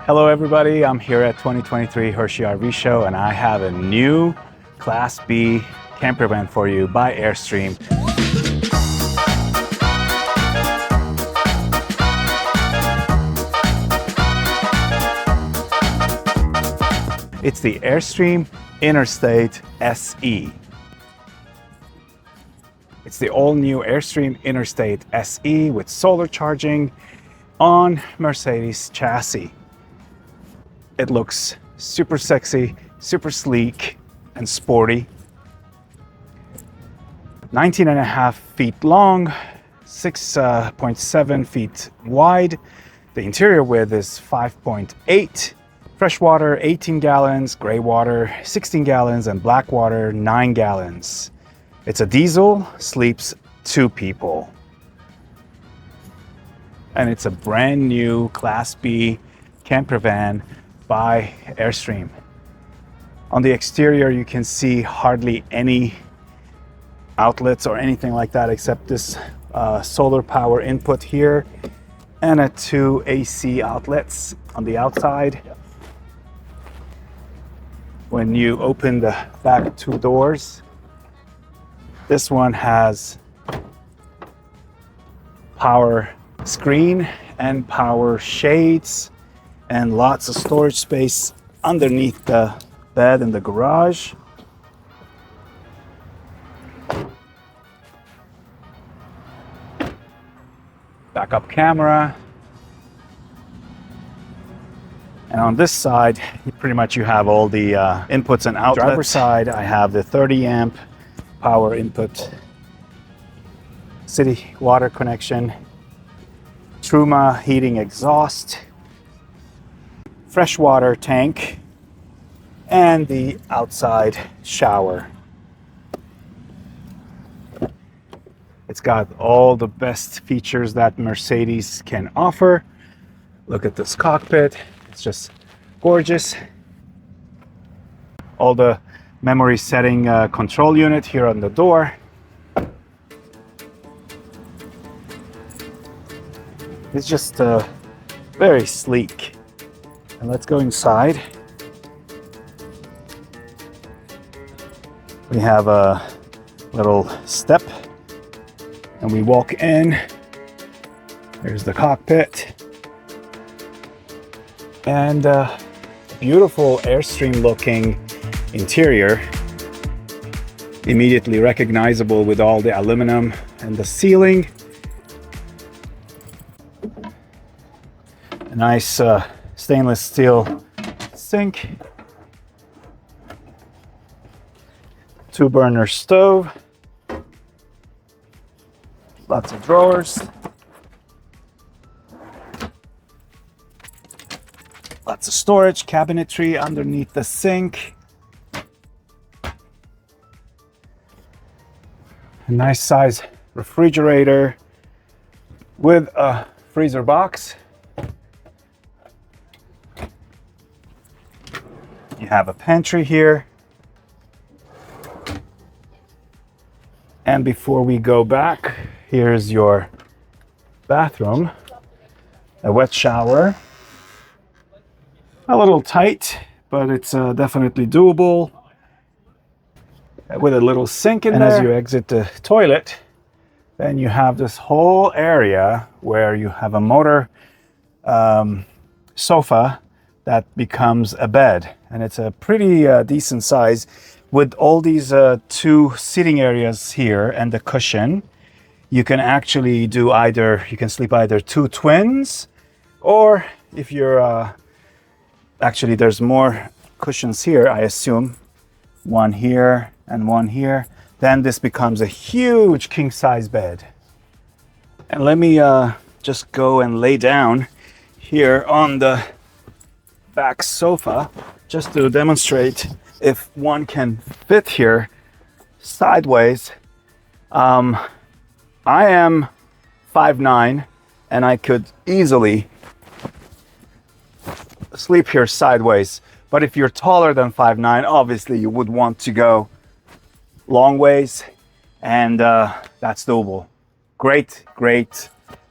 Hello everybody, I'm here at 2023 Hershey RV Show and I have a new Class B campervan for you by Airstream. It's the Airstream Interstate SE. It's the all-new Airstream Interstate SE with solar charging on Mercedes chassis. It looks super sexy, super sleek and sporty. 19.5 feet long, 6.7 feet wide. The interior width is 5.8. Freshwater 18 gallons, gray water 16 gallons, and black water 9 gallons. It's a diesel, sleeps 2 people. And it's a brand new Class B campervan by Airstream. On the exterior you can see hardly any outlets or anything like that except this solar power input here and 2 AC outlets on the outside. When you open the back 2 doors, this one has power screen and power shades and lots of storage space underneath the bed in the garage. Backup camera. And on this side, pretty much you have all the inputs and outlets. Driver's side, I have the 30 amp power input, city water connection, Truma heating exhaust, freshwater tank, and the outside shower. It's got all the best features that Mercedes can offer. Look at this cockpit. It's just gorgeous. All the memory setting control unit here on the door. It's just very sleek. And let's go inside. We have a little step and we walk in. There's the cockpit. And beautiful Airstream looking interior, immediately recognizable with all the aluminum and the ceiling. A nice stainless steel sink, 2-burner stove, lots of drawers, lots of storage, cabinetry underneath the sink. A nice size refrigerator with a freezer box. You have a pantry here. And before we go back, here's your bathroom. A wet shower. A little tight, but it's definitely doable. With a little sink in there. And as you exit the toilet, then you have this whole area where you have a motor sofa that becomes a bed. And it's a pretty decent size with all these 2 seating areas here and the cushion. You can actually do you can sleep either 2 twins, or if you're, actually there's more cushions here, I assume. 1 here and 1 here. Then this becomes a huge king-size bed. And let me just go and lay down here on the back sofa just to demonstrate if one can fit here sideways. I am 5'9" and I could easily sleep here sideways. But if you're taller than 5'9", obviously you would want to go long ways, and that's doable. Great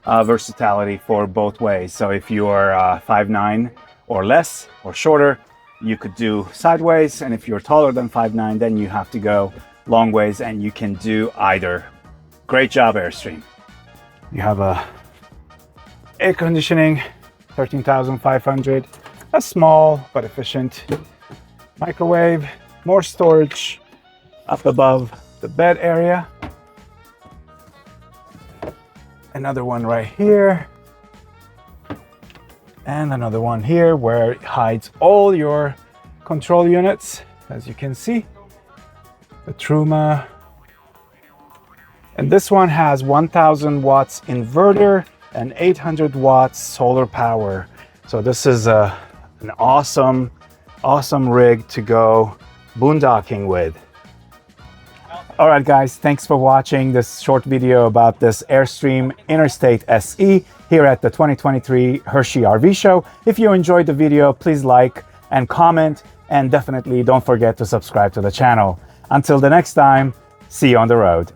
versatility for both ways. So if you are 5'9", or less or shorter, you could do sideways. And if you're taller than 5'9", then you have to go long ways, and you can do either. Great job, Airstream. You have a air conditioning, 13,500, a small but efficient microwave, more storage up above the bed area. Another one right here. And another one here where it hides all your control units, as you can see. The Truma. And this one has 1000 watts inverter and 800 watts solar power. So this is an awesome rig to go boondocking with. All right, guys, thanks for watching this short video about this Airstream Interstate SE here at the 2023 Hershey RV Show. If you enjoyed the video, please like and comment, and definitely don't forget to subscribe to the channel. Until the next time, see you on the road.